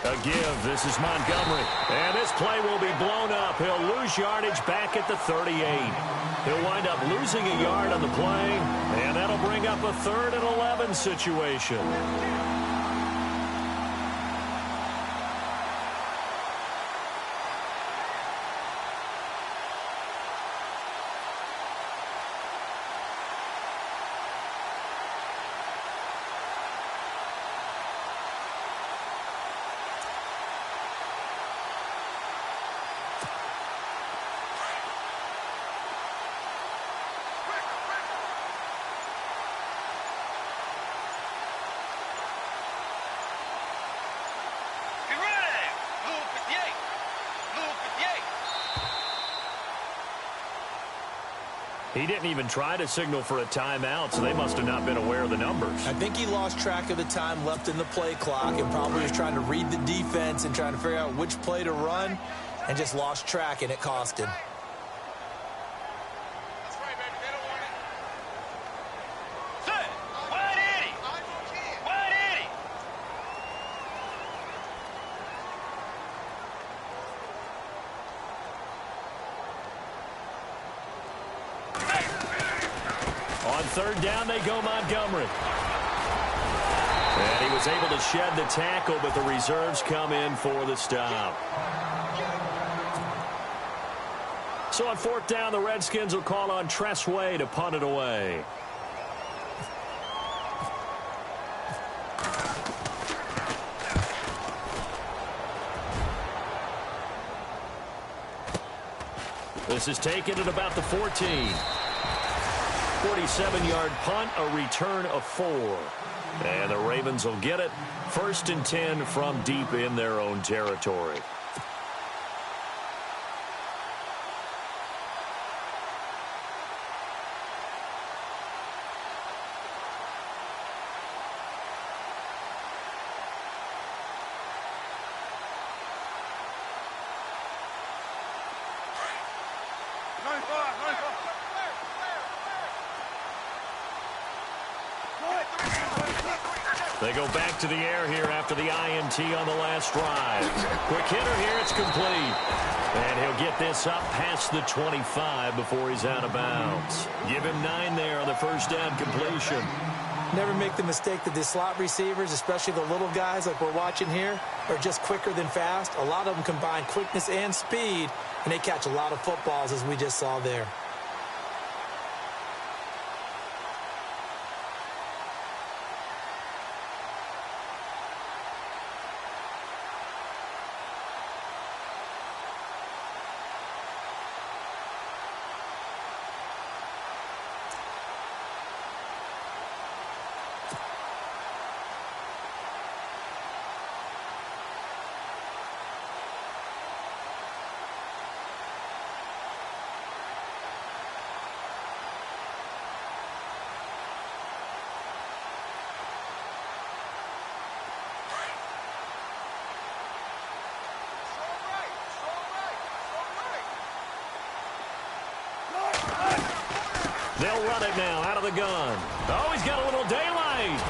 A give. This is Montgomery. And this play will be blown up. He'll lose yardage back at the 38. He'll wind up losing a yard on the play, and that'll bring up a 3rd and 11 situation. He didn't even try to signal for a timeout, so they must have not been aware of the numbers. I think he lost track of the time left in the play clock and probably was trying to read the defense and trying to figure out which play to run and just lost track, and it cost him. That's right, baby. They don't want it. Set. Wide Eddie. Wide Eddie. On 3rd down, they go Montgomery. And he was able to shed the tackle, but the reserves come in for the stop. So on 4th down, the Redskins will call on Tressway to punt it away. This is taken at about the 14. 47-yard punt, a return of 4. And the Ravens will get it. 1st and 10 from deep in their own territory. They go back to the air here after the INT on the last drive. Quick hitter here, it's complete. And he'll get this up past the 25 before he's out of bounds. Give him 9 there on the 1st down completion. Never make the mistake that the slot receivers, especially the little guys like we're watching here, are just quicker than fast. A lot of them combine quickness and speed, and they catch a lot of footballs, as we just saw there. They'll run it now out of the gun. Oh, he's got a little daylight.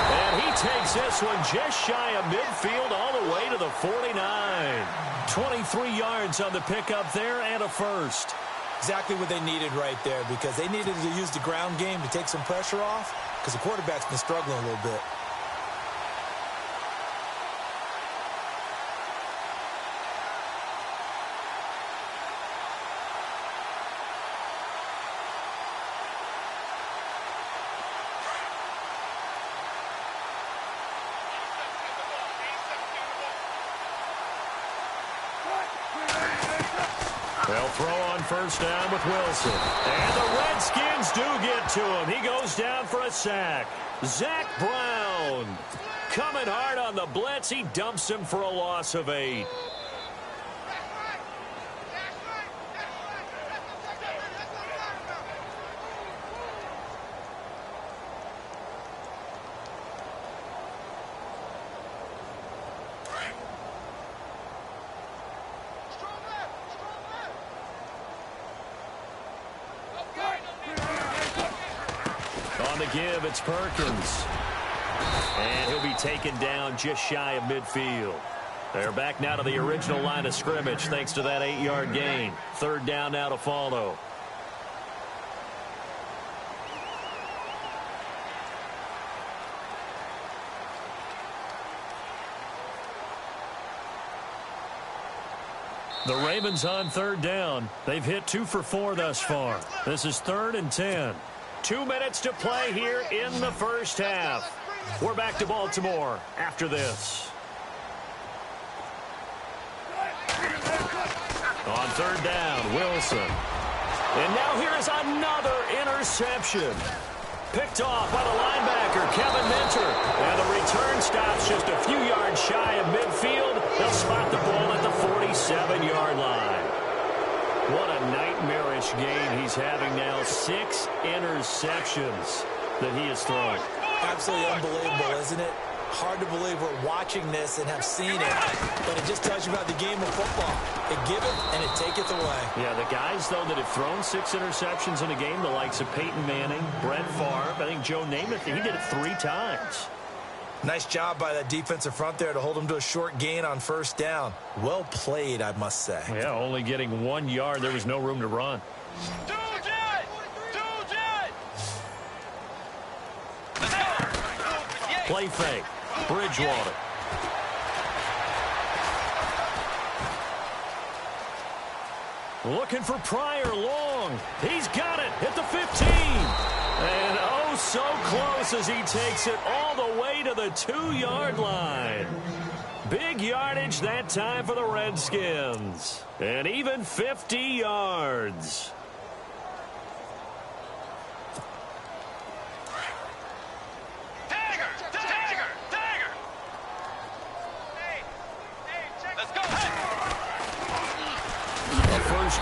And he takes this one just shy of midfield all the way to the 49. 23 yards on the pickup there and a 1st. Exactly what they needed right there, because they needed to use the ground game to take some pressure off because the quarterback's been struggling a little bit. They'll throw on 1st down with Wilson. And the Redskins do get to him. He goes down for a sack. Zach Brown coming hard on the blitz. He dumps him for a loss of 8. On the give, it's Perkins. And he'll be taken down just shy of midfield. They're back now to the original line of scrimmage thanks to that 8-yard gain. Third down now to follow. The Ravens on third down. They've hit 2 for 4 thus far. This is 3rd and 10. 2 minutes to play here in the first half. We're back to Baltimore after this. On third down, Wilson. And now here is another interception. Picked off by the linebacker, Kevin Minter. And the return stops just a few yards shy of midfield. They'll spot the ball at the 47-yard line. What a nightmarish game he's having now. 6 interceptions that he has thrown. Absolutely unbelievable, isn't it? Hard to believe we're watching this and have seen it, but it just tells you about the game of football. It giveth and it taketh away. Yeah, the guys, though, that have thrown 6 interceptions in a game, the likes of Peyton Manning, Brett Favre, I think Joe Namath, he did it 3 times. Nice job by that defensive front there to hold him to a short gain on first down. Well played, I must say. Yeah, only getting 1 yard. There was no room to run. Play fake. Bridgewater. Looking for Pryor long. He's got it at the 15. And oh, so close as he takes it all the way to the 2-yard line. Big yardage that time for the Redskins. And even 50 yards.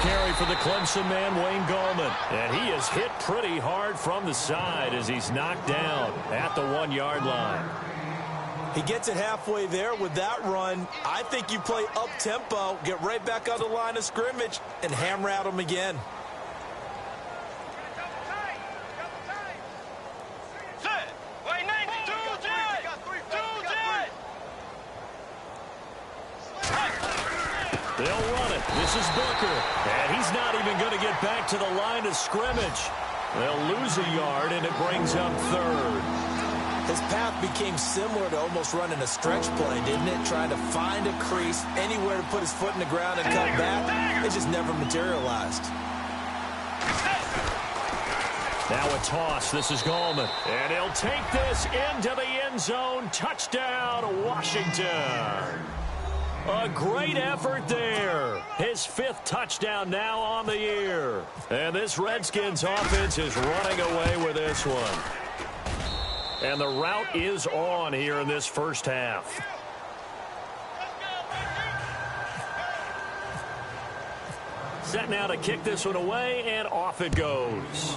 Carry for the Clemson man, Wayne Gallman. And he is hit pretty hard from the side as he's knocked down at the 1-yard line. He gets it halfway there with that run. I think you play up-tempo, get right back on the line of scrimmage, and hammer at him again. They'll run it. This is Booker. And he's not even going to get back to the line of scrimmage. They'll lose a yard, and it brings up 3rd. His path became similar to almost running a stretch play, didn't it? Trying to find a crease, anywhere to put his foot in the ground and cut back. It just never materialized. Now a toss. This is Gallman. And he'll take this into the end zone. Touchdown, Washington. A great effort there. His 5th touchdown now on the year. And this Redskins offense is running away with this one. And the route is on here in this first half. Set now to kick this one away, and off it goes.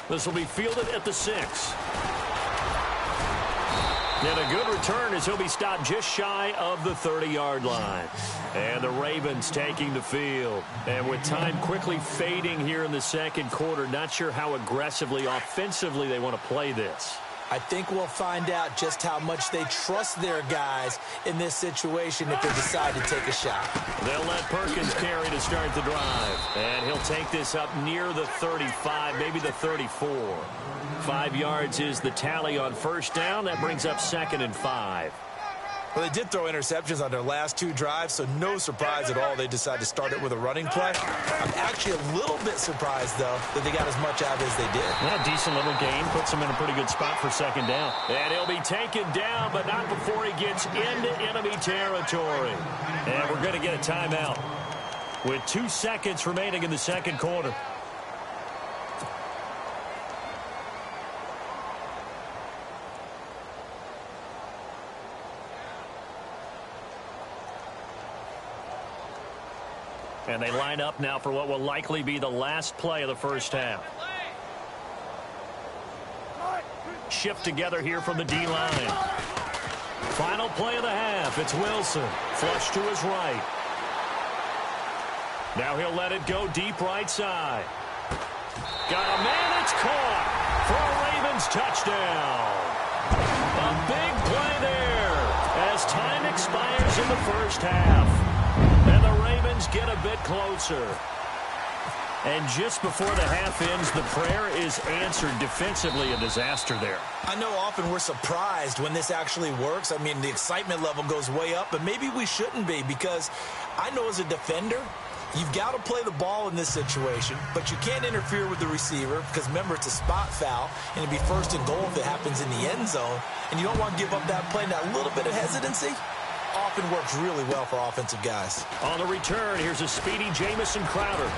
This will be fielded at the 6. And a good return as he'll be stopped just shy of the 30-yard line. And the Ravens taking the field. And with time quickly fading here in the second quarter, not sure how aggressively, offensively they want to play this. I think we'll find out just how much they trust their guys in this situation if they decide to take a shot. They'll let Perkins carry to start the drive. And he'll take this up near the 35, maybe the 34. 5 yards is the tally on first down. That brings up 2nd and 5. Well, they did throw interceptions on their last 2 drives, so no surprise at all they decided to start it with a running play. I'm actually a little bit surprised, though, that they got as much out as they did. Yeah, decent little gain. Puts him in a pretty good spot for 2nd down. And he'll be taken down, but not before he gets into enemy territory. And we're going to get a timeout with 2 seconds remaining in the second quarter. And they line up now for what will likely be the last play of the first half. Shift together here from the D-line. Final play of the half. It's Wilson. Flush to his right. Now he'll let it go deep right side. Got a man. It's caught. For touchdown. A big play there as time expires in the first half. And the Ravens get a bit closer. And just before the half ends, the prayer is answered. Defensively, a disaster there. I know often we're surprised when this actually works. I mean, the excitement level goes way up, but maybe we shouldn't be, because I know as a defender, you've got to play the ball in this situation, but you can't interfere with the receiver because, remember, it's a spot foul, and it'd be first and goal if it happens in the end zone, and you don't want to give up that play. That little bit of hesitancy often works really well for offensive guys. On the return, here's a speedy Jamison Crowder.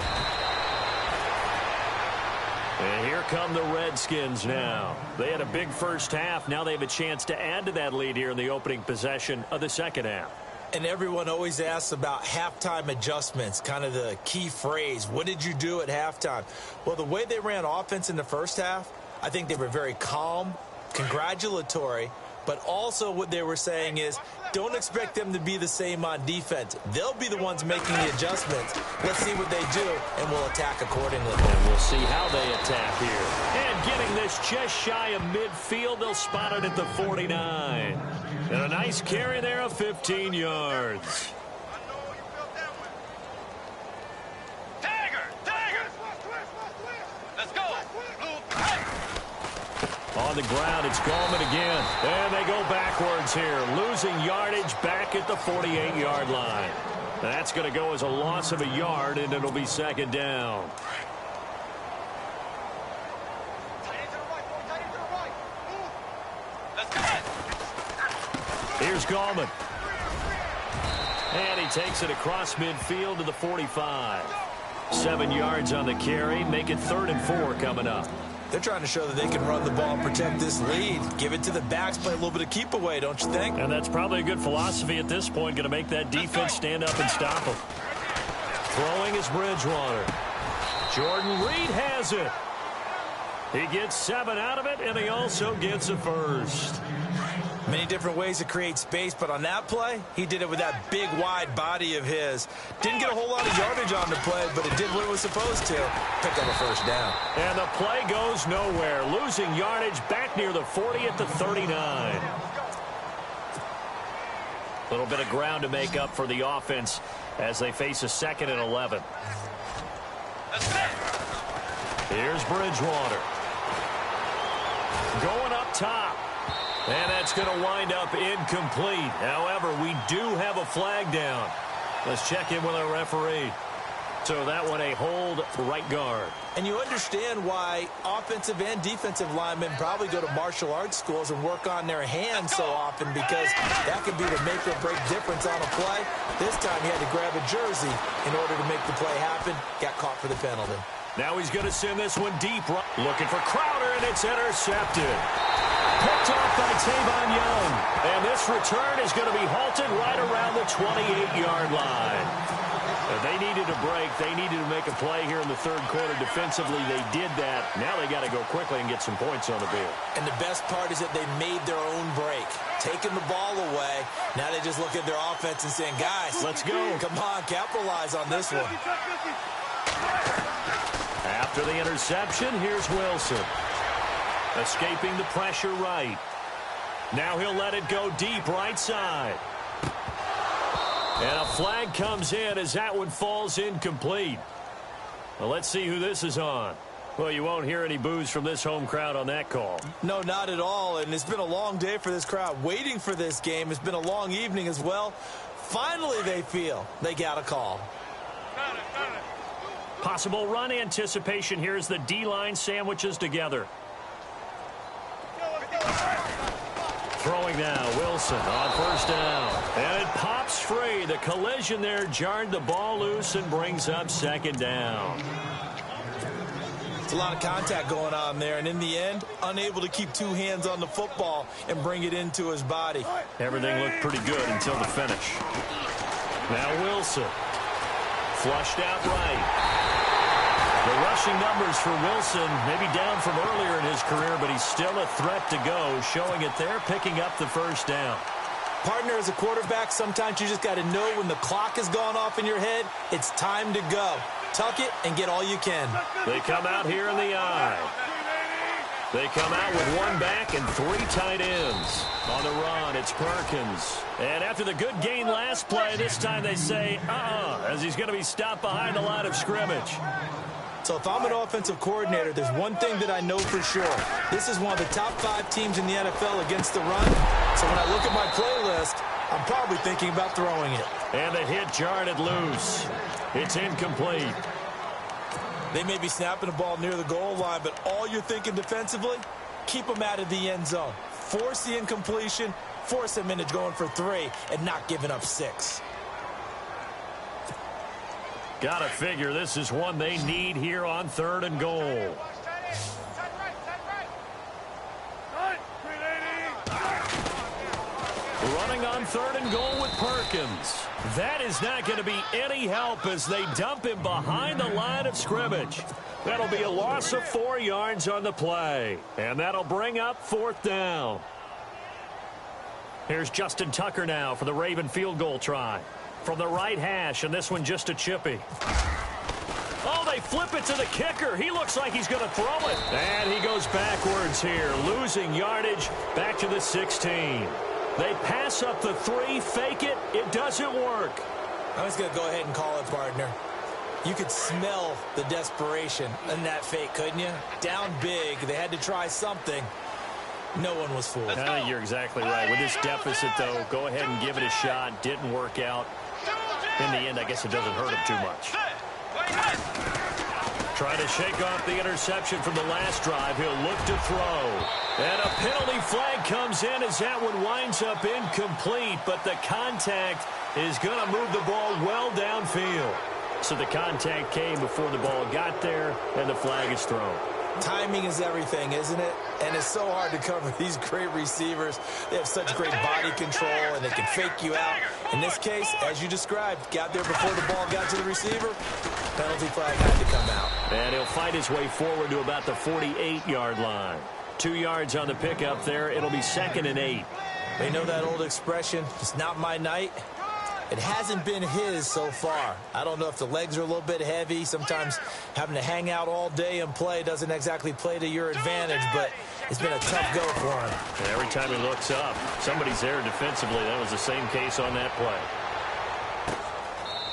And here come the Redskins now. They had a big first half. Now they have a chance to add to that lead here in the opening possession of the second half. And everyone always asks about halftime adjustments, kind of the key phrase. What did you do at halftime? Well, the way they ran offense in the first half, I think they were very calm, congratulatory, but also what they were saying is, don't expect them to be the same on defense. They'll be the ones making the adjustments. Let's see what they do, and we'll attack accordingly. And we'll see how they attack here. And getting this just shy of midfield, they'll spot it at the 49. And a nice carry there of 15 yards. Let's go. On the ground, it's Gallman again. And they go backwards here, losing yardage back at the 48-yard line. That's going to go as a loss of a yard, and it'll be second down. Here's Gallman. And he takes it across midfield to the 45. 7 yards on the carry. Make it 3rd and 4 coming up. They're trying to show that they can run the ball and protect this lead. Give it to the backs, play a little bit of keep away, don't you think? And that's probably a good philosophy at this point. Going to make that defense stand up and stop them. Throwing is Bridgewater. Jordan Reed has it. He gets 7 out of it, and he also gets a first. Many different ways to create space, but on that play, he did it with that big, wide body of his. Didn't get a whole lot of yardage on the play, but it did what it was supposed to. Pick up a first down. And the play goes nowhere. Losing yardage back near the 40 at the 39. A little bit of ground to make up for the offense as they face a 2nd and 11. Here's Bridgewater. Going up top. And that's going to wind up incomplete. However, we do have a flag down. Let's check in with our referee. So that one a hold right guard. And you understand why offensive and defensive linemen probably go to martial arts schools and work on their hands so often, because that could be the make or break difference on a play. This time he had to grab a jersey in order to make the play happen. Got caught for the penalty. Now he's going to send this one deep. Looking for Crowder, and it's intercepted. Picked off by Tavon Young. And this return is going to be halted right around the 28-yard line. They needed a break. They needed to make a play here in the 3rd quarter. Defensively, they did that. Now they got to go quickly and get some points on the field. And the best part is that they made their own break. Taking the ball away. Now they just look at their offense and saying, guys, let's go. Come on, capitalize on this one. After the interception, here's Wilson. Escaping the pressure right. Now he'll let it go deep right side. And a flag comes in as that one falls incomplete. Well, let's see who this is on. Well, you won't hear any boos from this home crowd on that call. No, not at all. And it's been a long day for this crowd waiting for this game. It's been a long evening as well. Finally, they feel they got a call. Possible run anticipation here as the D-line sandwiches together. Throwing now, Wilson on 1st down. And it pops free. The collision there jarred the ball loose and brings up 2nd down. It's a lot of contact going on there, and in the end, unable to keep 2 hands on the football and bring it into his body. Everything looked pretty good until the finish. Now Wilson. Flushed out right. The rushing numbers for Wilson maybe down from earlier in his career, but he's still a threat to go, showing it there, picking up the 1st down. Partner, as a quarterback, sometimes you just got to know when the clock has gone off in your head, it's time to go. Tuck it and get all you can. They come out here in the I. They come out with one back and three tight ends. On the run, it's Perkins. And after the good gain last play, this time they say, as he's going to be stopped behind the line of scrimmage. So if I'm an offensive coordinator, there's one thing that I know for sure. This is one of the top 5 teams in the NFL against the run. So when I look at my playlist, I'm probably thinking about throwing it. And the hit jarred loose. It's incomplete. They may be snapping the ball near the goal line, but all you're thinking defensively, keep them out of the end zone. Force the incompletion, force them into going for 3, and not giving up 6. Gotta figure this is one they need here on 3rd and goal. Running on 3rd and goal with Perkins. That is not going to be any help as they dump him behind the line of scrimmage. That'll be a loss of 4 yards on the play. And that'll bring up 4th down. Here's Justin Tucker now for the Raven field goal try. From the right hash, and this one just a chippy. Oh, they flip it to the kicker. He looks like he's going to throw it. And he goes backwards here, losing yardage back to the 16. They pass up the 3, fake it. It doesn't work. I'm just going to go ahead and call it, partner. You could smell the desperation in that fake, couldn't you? Down big. They had to try something. No one was fooled. You're exactly right. With this deficit, though, go ahead and give it a shot. Didn't work out. In the end, I guess it doesn't hurt him too much. Trying to shake off the interception from the last drive. He'll look to throw. And a penalty flag comes in as that one winds up incomplete. But the contact is going to move the ball well downfield. So the contact came before the ball got there, and the flag is thrown. Timing is everything, isn't it? And it's so hard to cover these great receivers. They have such great body control, and they can fake you out. In this case, as you described, got there before the ball got to the receiver. Penalty flag had to come out. And he'll fight his way forward to about the 48-yard line. 2 yards on the pickup there. It'll be 2nd and 8. They know that old expression, it's not my night. It hasn't been his so far. I don't know if the legs are a little bit heavy. Sometimes having to hang out all day and play doesn't exactly play to your advantage, but it's been a tough go for him. And every time he looks up, somebody's there defensively. That was the same case on that play.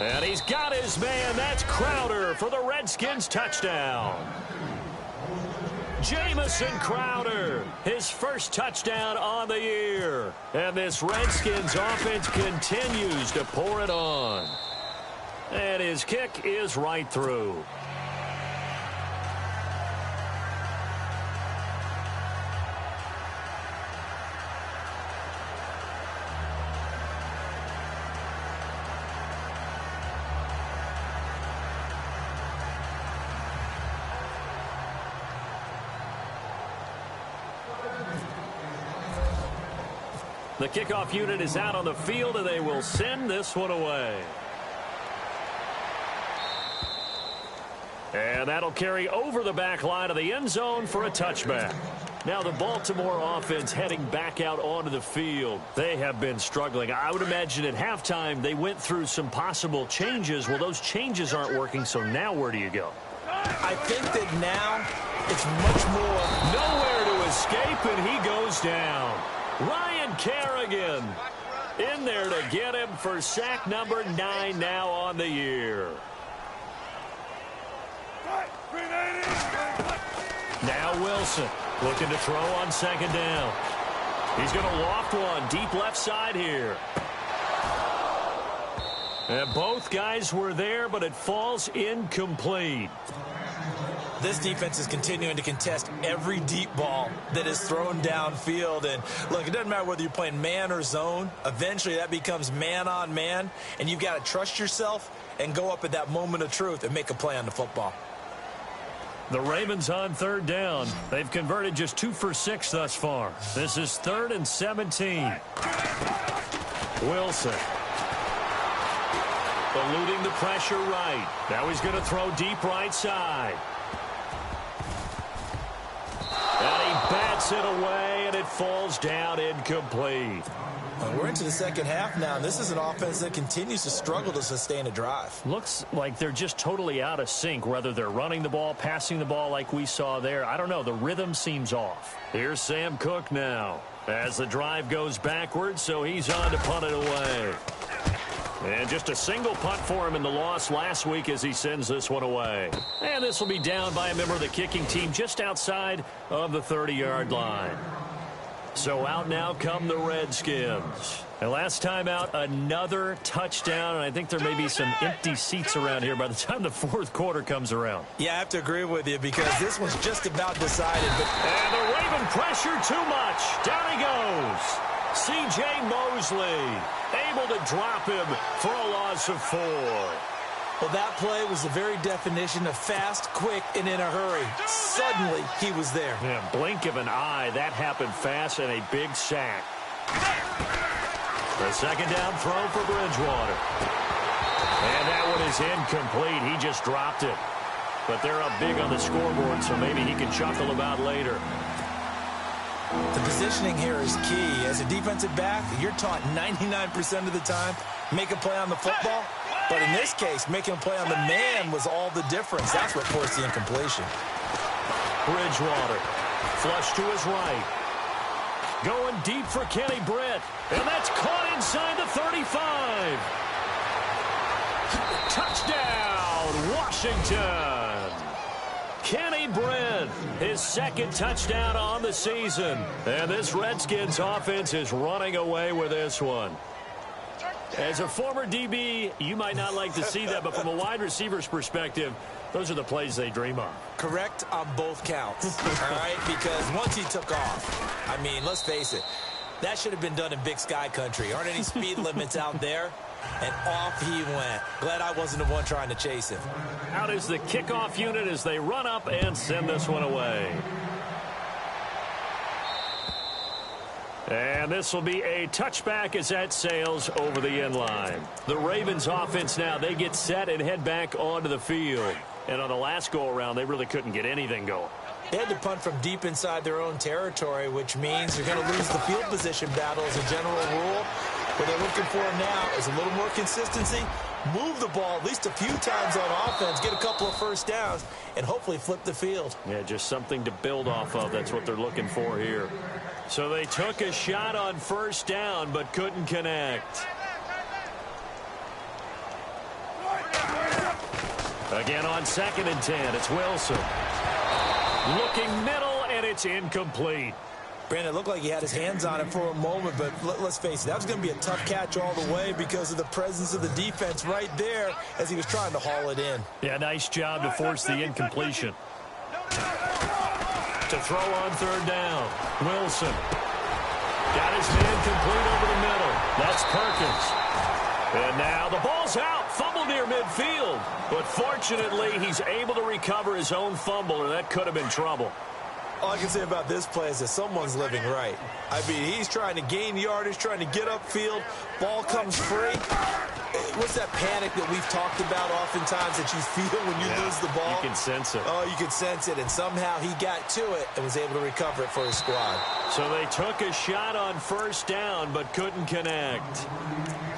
And he's got his man. That's Crowder for the Redskins touchdown. Jamison Crowder, his first touchdown on the year. And this Redskins offense continues to pour it on. And his kick is right through. The kickoff unit is out on the field, and they will send this one away. And that'll carry over the back line of the end zone for a touchback. Now the Baltimore offense heading back out onto the field. They have been struggling. I would imagine at halftime they went through some possible changes. Well, those changes aren't working, so now where do you go? I think that now it's much more. Nowhere to escape, and he goes down. Ryan Kerrigan in there to get him for sack number 9 now on the year. Now Wilson looking to throw on 2nd down. He's going to loft one deep left side here. And both guys were there, but it falls incomplete. This defense is continuing to contest every deep ball that is thrown downfield. And, look, it doesn't matter whether you're playing man or zone. Eventually that becomes man on man, and you've got to trust yourself and go up at that moment of truth and make a play on the football. The Ravens on 3rd down. They've converted just 2 for 6 thus far. This is 3rd and 17. Wilson. Eluding the pressure right. Now he's going to throw deep right side. And he bats it away, and it falls down incomplete. We're into the second half now, and this is an offense that continues to struggle to sustain a drive. Looks like they're just totally out of sync, whether they're running the ball, passing the ball like we saw there. I don't know. The rhythm seems off. Here's Sam Cook now as the drive goes backwards, so he's on to punt it away. And just a single punt for him in the loss last week as he sends this one away. And this will be down by a member of the kicking team just outside of the 30-yard line. So out now come the Redskins. And last time out, another touchdown, and I think there may be some empty seats around here by the time the fourth quarter comes around. Yeah, I have to agree with you because this one's just about decided. And the Raven pressure too much. Down he goes. C.J. Mosley able to drop him for a loss of 4. Well, that play was the very definition of fast, quick, and in a hurry. Suddenly, he was there. Yeah, blink of an eye. That happened fast and a big sack. The second down throw for Bridgewater. And that one is incomplete. He just dropped it. But they're up big on the scoreboard, so maybe he can chuckle about later. The positioning here is key. As a defensive back, you're taught 99% of the time, make a play on the football. But in this case, making a play on the man was all the difference. That's what forced the incompletion. Bridgewater, flush to his right. Going deep for Kenny Britt. And that's caught inside the 35. Touchdown, Washington. Kenny Britt, his second touchdown on the season. And this Redskins offense is running away with this one. As a former DB, you might not like to see that, but from a wide receiver's perspective, those are the plays they dream of. Correct on both counts, all right? Because once he took off, I mean, let's face it, that should have been done in Big Sky country. Aren't any speed limits out there? And off he went. Glad I wasn't the one trying to chase him. Out is the kickoff unit as they run up and send this one away. And this will be a touchback as that sails over the end line. The Ravens offense now, they get set and head back onto the field. And on the last go-around, they really couldn't get anything going. They had to punt from deep inside their own territory, which means you're going to lose the field position battle as a general rule. What they're looking for now is a little more consistency, move the ball at least a few times on offense, get a couple of first downs, and hopefully flip the field. Yeah, just something to build off of. That's what they're looking for here. So they took a shot on first down but couldn't connect. Again on 2nd and 10, it's Wilson. Looking middle, and it's incomplete. Brandon, it looked like he had his hands on it for a moment, but let's face it, that was going to be a tough catch all the way because of the presence of the defense right there as he was trying to haul it in. Yeah, nice job to force the incompletion. To throw on 3rd down, Wilson. Got his man complete over the middle. That's Perkins. And now the ball's out. Fumble near midfield. But fortunately, he's able to recover his own fumble, or that could have been trouble. All I can say about this play is that someone's living right. I mean, he's trying to gain yardage, trying to get upfield. Ball comes free. What's that panic that we've talked about oftentimes that you feel when you lose the ball? You can sense it. Oh, you can sense it. And somehow he got to it and was able to recover it for his squad. So they took a shot on first down but couldn't connect.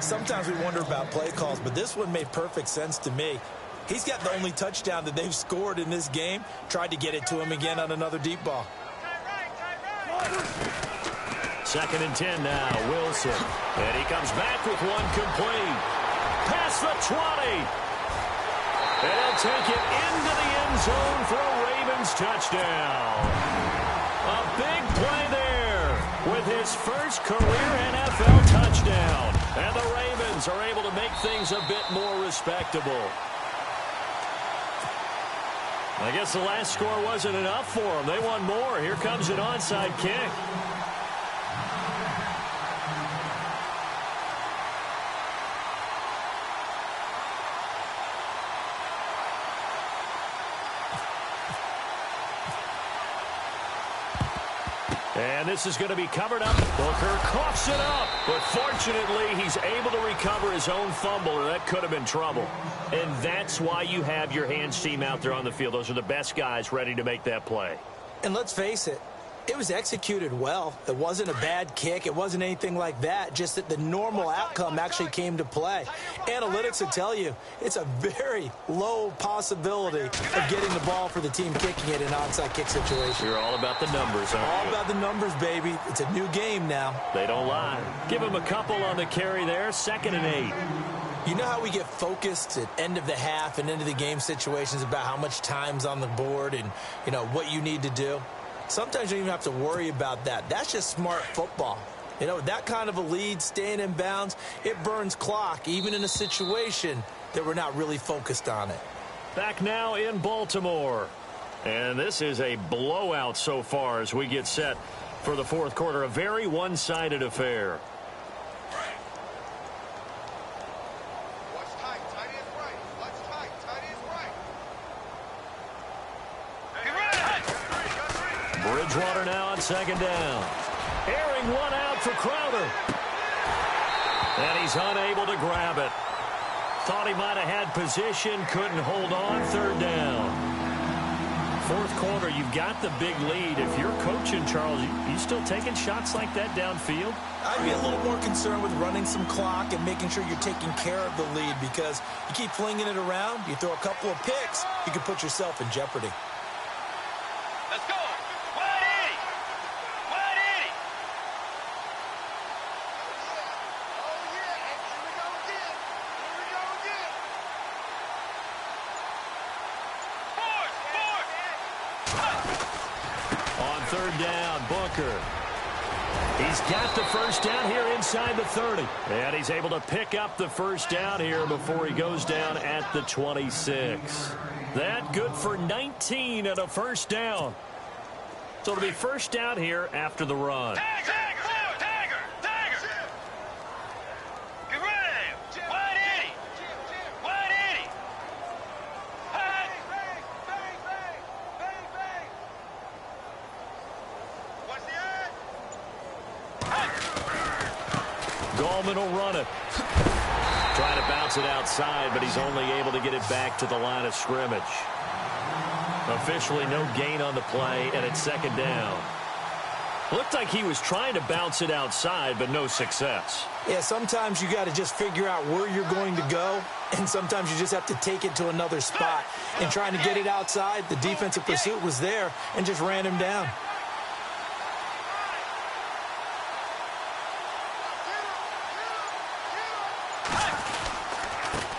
Sometimes we wonder about play calls, but this one made perfect sense to me. He's got the only touchdown that they've scored in this game. Tried to get it to him again on another deep ball. 2nd and 10 now, Wilson. And he comes back with one complete. Past the 20. And he'll take it into the end zone for a Ravens touchdown. A big play there with his first career NFL touchdown. And the Ravens are able to make things a bit more respectable. I guess the last score wasn't enough for them. They won more. Here comes an onside kick. And this is going to be covered up. Booker coughs it up. But fortunately, he's able to recover his own fumble, or that could have been trouble. And that's why you have your hands team out there on the field. Those are the best guys ready to make that play. And let's face it, It was executed well. It wasn't a bad kick. It wasn't anything like that. Just that the normal outcome actually came to play. Analytics will tell you it's a very low possibility of getting the ball for the team kicking it in an onside kick situation. You're all about the numbers, aren't you? All about the numbers, baby. It's a new game now. They don't lie. Give him a couple on the carry there. 2nd and 8. You know how we get focused at end of the half and end of the game situations about how much time's on the board and, you know, what you need to do? Sometimes you don't even have to worry about that. That's just smart football. You know, that kind of a lead, staying in bounds, it burns clock, even in a situation that we're not really focused on it. Back now in Baltimore. And this is a blowout so far as we get set for the 4th quarter. A very one-sided affair. Bridgewater now on 2nd down. Airing one out for Crowder. And he's unable to grab it. Thought he might have had position, couldn't hold on. 3rd down. 4th quarter, you've got the big lead. If you're coaching, Charles, you still taking shots like that downfield? I'd be a little more concerned with running some clock and making sure you're taking care of the lead, because you keep flinging it around, you throw a couple of picks, you could put yourself in jeopardy. Let's go. On 3rd down, Booker. He's got the 1st down here inside the 30. And he's able to pick up the 1st down here before he goes down at the 26. That good for 19 and a 1st down. So it'll be 1st down here after the run. Tiger! Get ready! Wide 80! Wide 80! High! What's the ad? Gallman will run it. Trying to bounce it outside, but he's only able to get it back to the line of scrimmage. Officially no gain on the play, and it's 2nd down. Looked like he was trying to bounce it outside, but no success. Yeah, sometimes you got to just figure out where you're going to go, and sometimes you just have to take it to another spot. And trying to get it outside, the defensive pursuit was there and just ran him down.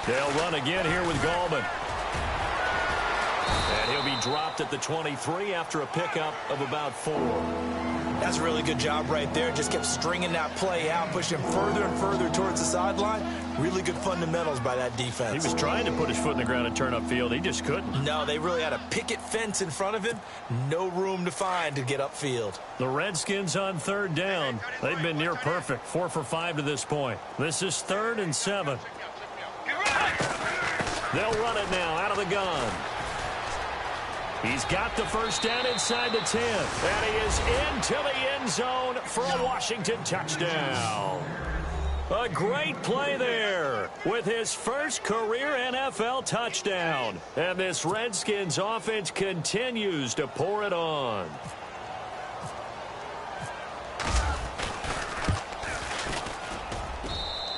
They'll run again here with Gallman. And he'll be dropped at the 23 after a pickup of about 4. That's a really good job right there. Just kept stringing that play out, pushing him further and further towards the sideline. Really good fundamentals by that defense. He was trying to put his foot in the ground and turn upfield. He just couldn't. No, they really had a picket fence in front of him. No room to find to get upfield. The Redskins on 3rd down. They've been near perfect. 4 for 5 to this point. This is 3rd and 7. They'll run it now out of the gun. He's got the 1st down inside the 10. And he is into the end zone for a Washington touchdown. A great play there with his 1st career NFL touchdown. And this Redskins offense continues to pour it on.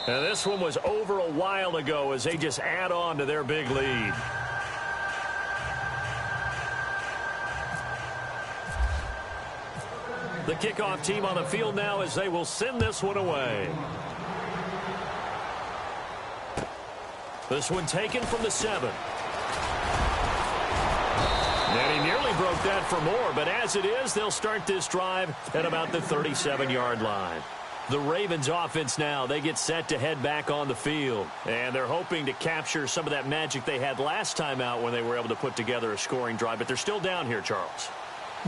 And this one was over a while ago as they just add on to their big lead. The kickoff team on the field now as they will send this one away. This one taken from the 7. And he nearly broke that for more, but as it is, they'll start this drive at about the 37-yard line. The Ravens offense now, they get set to head back on the field. And they're hoping to capture some of that magic they had last time out when they were able to put together a scoring drive. But they're still down here, Charles.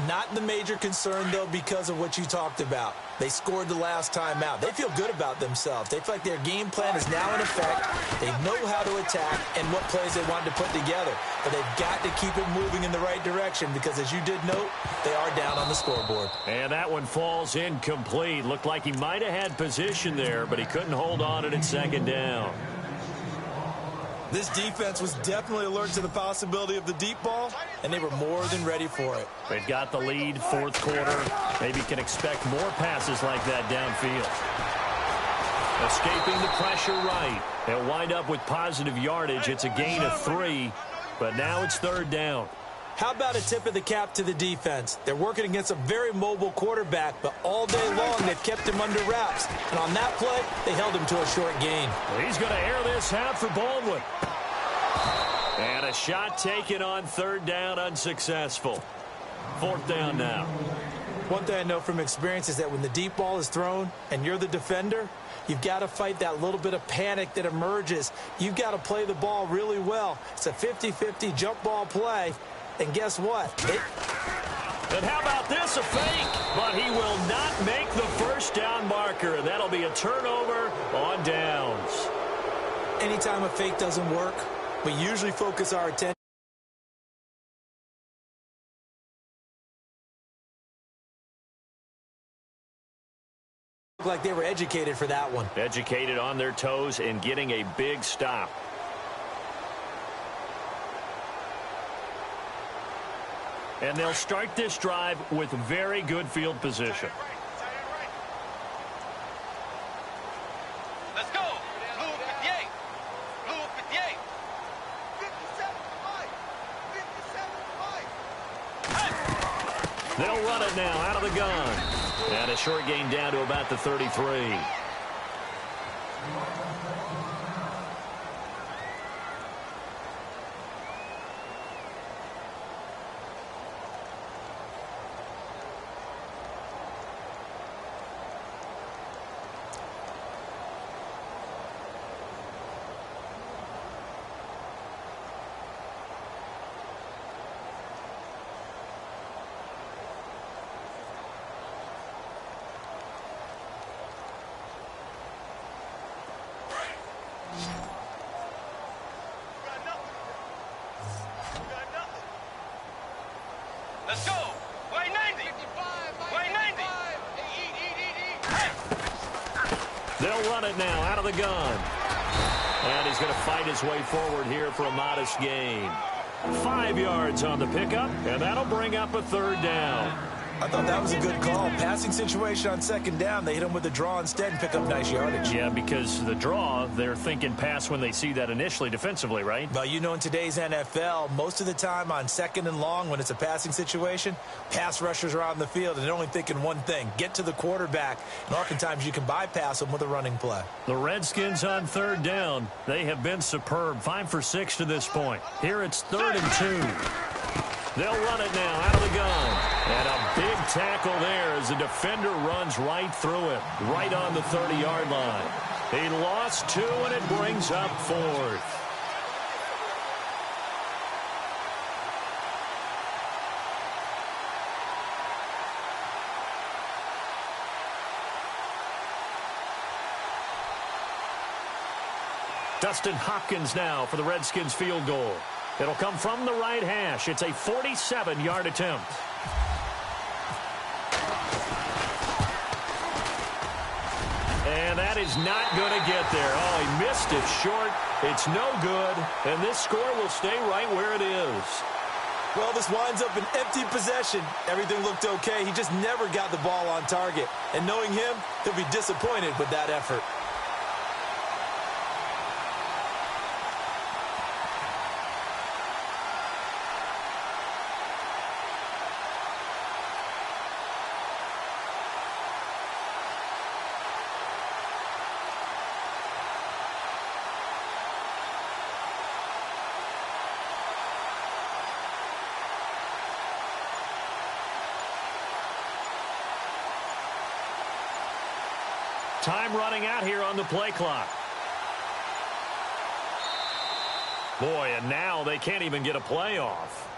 Not the major concern, though, because of what you talked about. They scored the last time out. They feel good about themselves. They feel like their game plan is now in effect. They know how to attack and what plays they want to put together. But they've got to keep it moving in the right direction because, as you did note, they are down on the scoreboard. And that one falls incomplete. Looked like he might have had position there, but he couldn't hold on it at 2nd down. This defense was definitely alert to the possibility of the deep ball, and they were more than ready for it. They've got the lead, fourth quarter. Maybe can expect more passes like that downfield. Escaping the pressure right. They'll wind up with positive yardage. It's a gain of 3, but now it's third down. How about a tip of the cap to the defense? They're working against a very mobile quarterback, but all day long they've kept him under wraps. And on that play, they held him to a short gain. Well, he's going to air this out for Baldwin. And a shot taken on third down, unsuccessful. Fourth down now. One thing I know from experience is that when the deep ball is thrown and you're the defender, you've got to fight that little bit of panic that emerges. You've got to play the ball really well. It's a 50-50 jump ball play. And guess what? And how about this, a fake? But he will not make the first down marker. That'll be a turnover on downs. Anytime a fake doesn't work, we usually focus our attention like they were educated for that one. Educated on their toes and getting a big stop. And they'll start this drive with very good field position. Let's go. Blue 58. Blue 58. 57-5. They'll run it now out of the gun. And a short gain down to about the 33. Let's go. White 90. White 90. They'll run it now out of the gun. And he's going to fight his way forward here for a modest gain. 5 yards on the pickup, and that'll bring up a third down. I thought that was a good call. Passing situation on second down. They hit him with a draw instead and pick up nice yardage. Yeah, because the draw, they're thinking pass when they see that initially defensively, right? Well, you know, in today's NFL, most of the time on second and long, when it's a passing situation, pass rushers are out in the field, and they're only thinking one thing, get to the quarterback. And oftentimes you can bypass them with a running play. The Redskins on third down. They have been superb. 5 for 6 to this point. Here it's 3rd and 2. They'll run it now out of the gun. And a big tackle there as the defender runs right through it, right on the 30-yard line. He lost 2, and it brings up 4th. Dustin Hopkins now for the Redskins field goal. It'll come from the right hash. It's a 47-yard attempt. And that is not going to get there. Oh, he missed it short. It's no good. And this score will stay right where it is. Well, this winds up an empty possession. Everything looked okay. He just never got the ball on target. And knowing him, he'll be disappointed with that effort. Time running out here on the play clock. Boy, and now they can't even get a play off.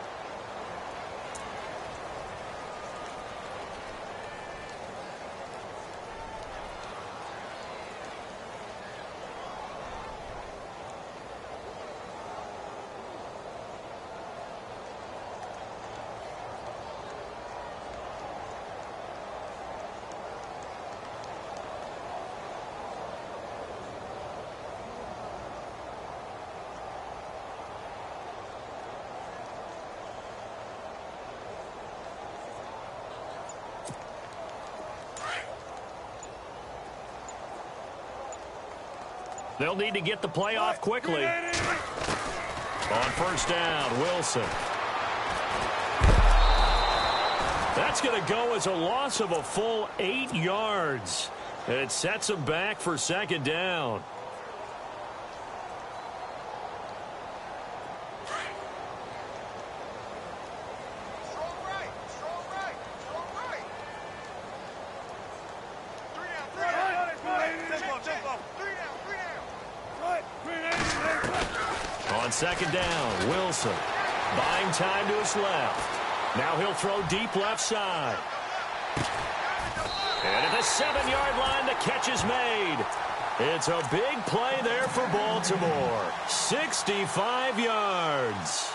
They'll need to get the play off quickly. On first down, Wilson. That's going to go as a loss of a full 8 yards. And it sets them back for second down. On second down, Wilson. Buying time to his left. Now he'll throw deep left side. And at the 7-yard line, the catch is made. It's a big play there for Baltimore. 65 yards.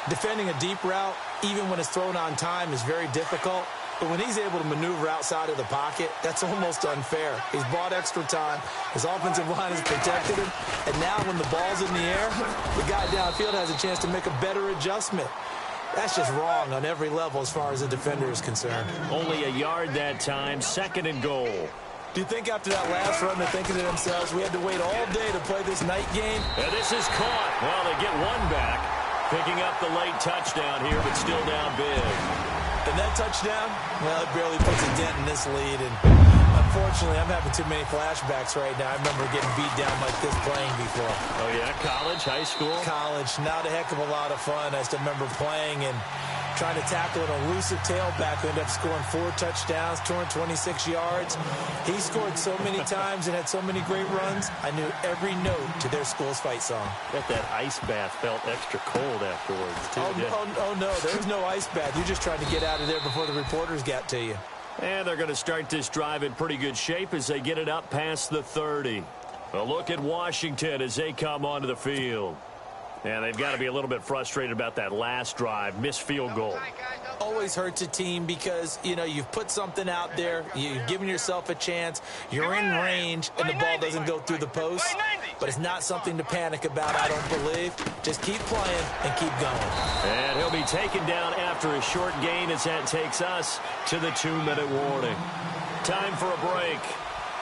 Defending a deep route, even when it's thrown on time, is very difficult. But when he's able to maneuver outside of the pocket, that's almost unfair. He's bought extra time. His offensive line has protected him. And now when the ball's in the air, the guy downfield has a chance to make a better adjustment. That's just wrong on every level as far as the defender is concerned. Only a yard that time, second and goal. Do you think after that last run they're thinking to themselves, we had to wait all day to play this night game? And this is caught. Well, they get one back. Picking up the late touchdown here, but still down big. And that touchdown, well, it barely puts a dent in this lead. And unfortunately, I'm having too many flashbacks right now. I remember getting beat down like this playing before. Oh, yeah? College, high school? College. Not a heck of a lot of fun. I still remember playing and trying to tackle an elusive tailback who ended up scoring 4 touchdowns, 226 yards. He scored so many times and had so many great runs, I knew every note to their school's fight song. Bet that ice bath felt extra cold afterwards, too. Oh, no, there was no ice bath. You're just trying to get out of there before the reporters got to you. And they're going to start this drive in pretty good shape as they get it up past the 30. A look at Washington as they come onto the field. And they've got to be a little bit frustrated about that last drive, missed field goal. Always hurts a team because, you know, you've put something out there, you've given yourself a chance, you're in range, and the ball doesn't go through the post. But it's not something to panic about, I don't believe. Just keep playing and keep going. And he'll be taken down after a short gain as that takes us to the 2-minute warning. Time for a break.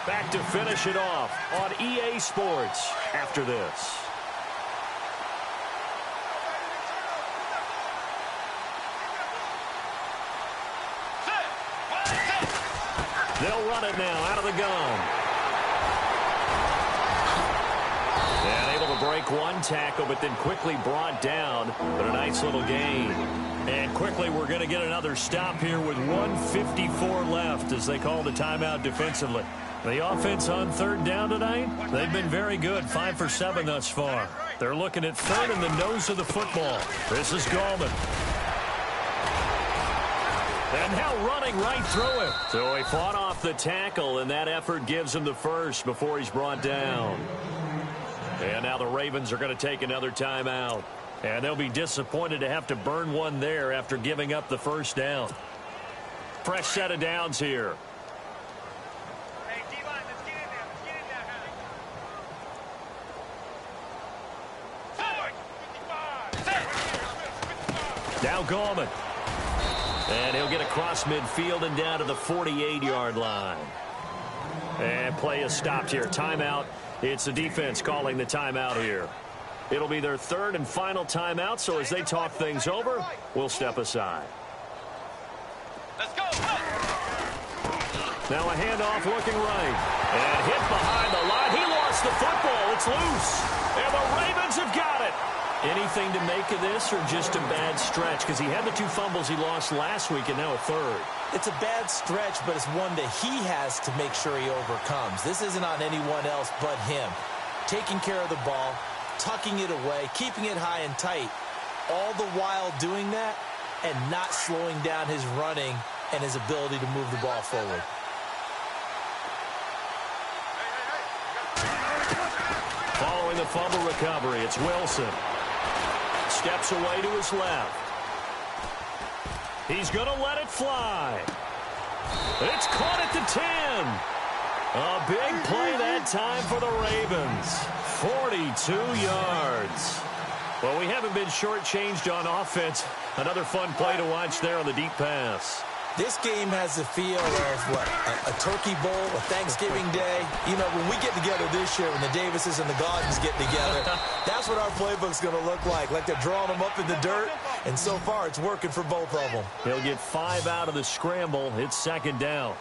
Back to finish it off on EA Sports after this. They'll run it now out of the gun. And able to break one tackle, but then quickly brought down. But a nice little gain. And quickly we're going to get another stop here with 1:54 left as they call the timeout defensively. The offense on third down tonight, they've been very good, 5 for 7 thus far. They're looking at third in the nose of the football. This is Gallman. And now running right through it. So he fought off the tackle, and that effort gives him the first before he's brought down. And now the Ravens are going to take another timeout. And they'll be disappointed to have to burn one there after giving up the first down. Fresh set of downs here. Hey, D-line, let's get in there. Let's get in there. Now Gallman. And he'll get across midfield and down to the 48-yard line. And play is stopped here. Timeout. It's the defense calling the timeout here. It'll be their third and final timeout, so as they talk things over, we'll step aside. Let's go. Now a handoff looking right. And hit behind the line. He lost the football. It's loose. And the Ravens have got it. Anything to make of this or just a bad stretch? Because he had the 2 fumbles he lost last week and now a third. It's a bad stretch, but it's one that he has to make sure he overcomes. This isn't on anyone else but him. Taking care of the ball, tucking it away, keeping it high and tight, all the while doing that and not slowing down his running and his ability to move the ball forward. Following the fumble recovery, it's Wilson. Steps away to his left. He's going to let it fly. It's caught at the 10. A big play that time for the Ravens. 42 yards. Well, we haven't been shortchanged on offense. Another fun play to watch there on the deep pass. This game has the feel of, what, a turkey bowl, a Thanksgiving day. You know, when we get together this year, when the Davises and the Gaudens get together, that's what our playbook's going to look like they're drawing them up in the dirt, and so far it's working for both of them. He'll get 5 out of the scramble. It's second down.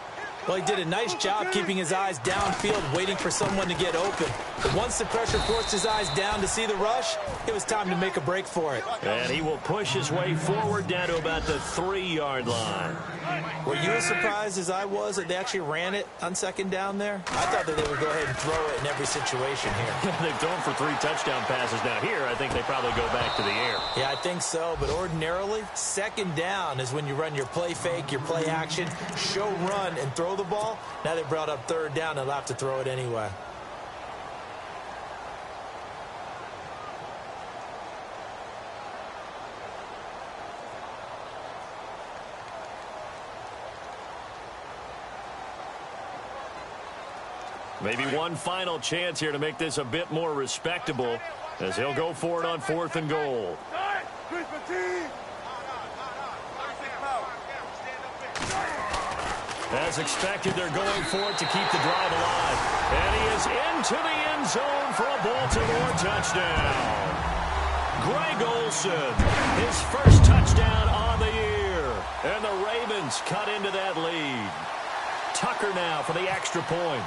Well, he did a nice job keeping his eyes downfield, waiting for someone to get open. But once the pressure forced his eyes down to see the rush, it was time to make a break for it. And he will push his way forward down to about the 3-yard line. Were you as surprised as I was that they actually ran it on second down there? I thought that they would go ahead and throw it in every situation here. They've thrown for 3 touchdown passes. Now here, I think they probably go back to the air. Yeah, I think so. But ordinarily, second down is when you run your play fake, your play action, show run, and throw the ball. Now they brought up third down. They'll have to throw it anyway. Maybe one final chance here to make this a bit more respectable as he'll go for it on 4th and goal. As expected, they're going for it to keep the drive alive. And he is into the end zone for a Baltimore touchdown. Greg Olsen, his first touchdown on the year. And the Ravens cut into that lead. Tucker now for the extra point.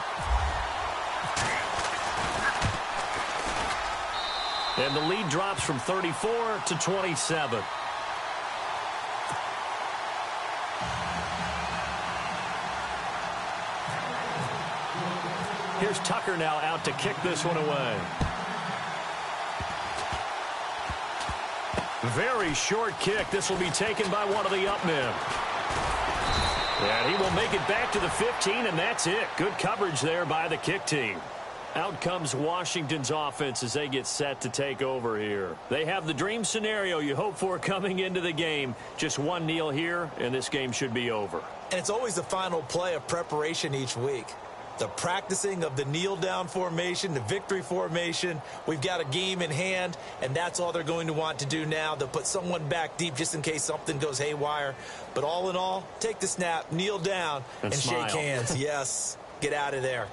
And the lead drops from 34 to 27. Here's Tucker now out to kick this one away. Very short kick. This will be taken by one of the up men. And he will make it back to the 15, and that's it. Good coverage there by the kick team. Out comes Washington's offense as they get set to take over here. They have the dream scenario you hope for coming into the game. Just one kneel here, and this game should be over. And it's always the final play of preparation each week. The practicing of the kneel-down formation, the victory formation. We've got a game in hand, and that's all they're going to want to do now. They'll put someone back deep just in case something goes haywire. But all in all, take the snap, kneel down, and shake hands. Yes, get out of there.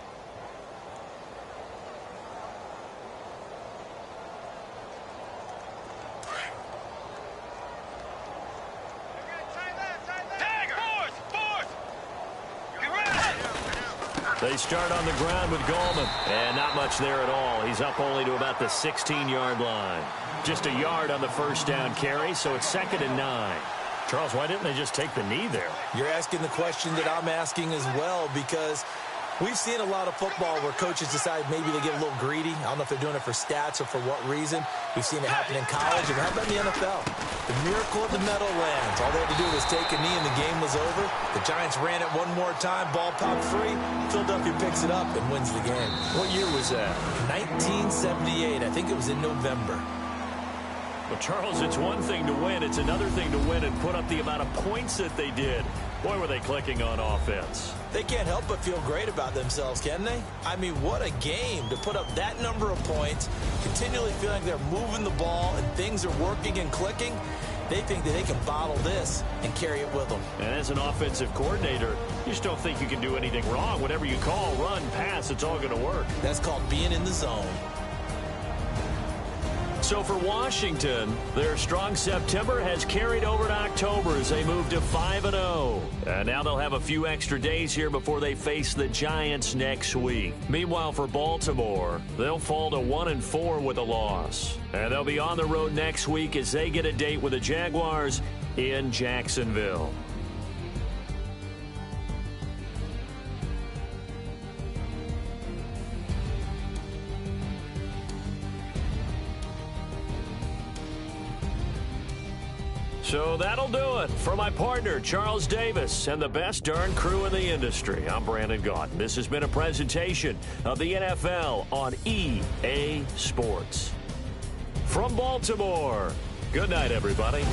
They start on the ground with Gallman. And not much there at all. He's up only to about the 16-yard line. Just a yard on the first down carry, so it's 2nd and 9. Charles, why didn't they just take the knee there? You're asking the question that I'm asking as well, because we've seen a lot of football where coaches decide maybe they get a little greedy. I don't know if they're doing it for stats or for what reason. We've seen it happen in college, and how about in the NFL? The miracle of the Meadowlands. All they had to do was take a knee, and the game was over. The Giants ran it one more time. Ball popped free. Philadelphia picks it up and wins the game. What year was that? 1978. I think it was in November. Well, Charles, it's one thing to win. It's another thing to win and put up the amount of points that they did. Boy, were they clicking on offense. They can't help but feel great about themselves, can they? I mean, what a game to put up that number of points, continually feeling like they're moving the ball and things are working and clicking. They think that they can bottle this and carry it with them. And as an offensive coordinator, you just don't think you can do anything wrong. Whatever you call, run, pass, it's all going to work. That's called being in the zone. So for Washington, their strong September has carried over to October as they move to 5-0. And now they'll have a few extra days here before they face the Giants next week. Meanwhile, for Baltimore, they'll fall to 1-4 with a loss. And they'll be on the road next week as they get a date with the Jaguars in Jacksonville. So that'll do it. For my partner, Charles Davis, and the best darn crew in the industry, I'm Brandon Gaudin. This has been a presentation of the NFL on EA Sports. From Baltimore, good night, everybody.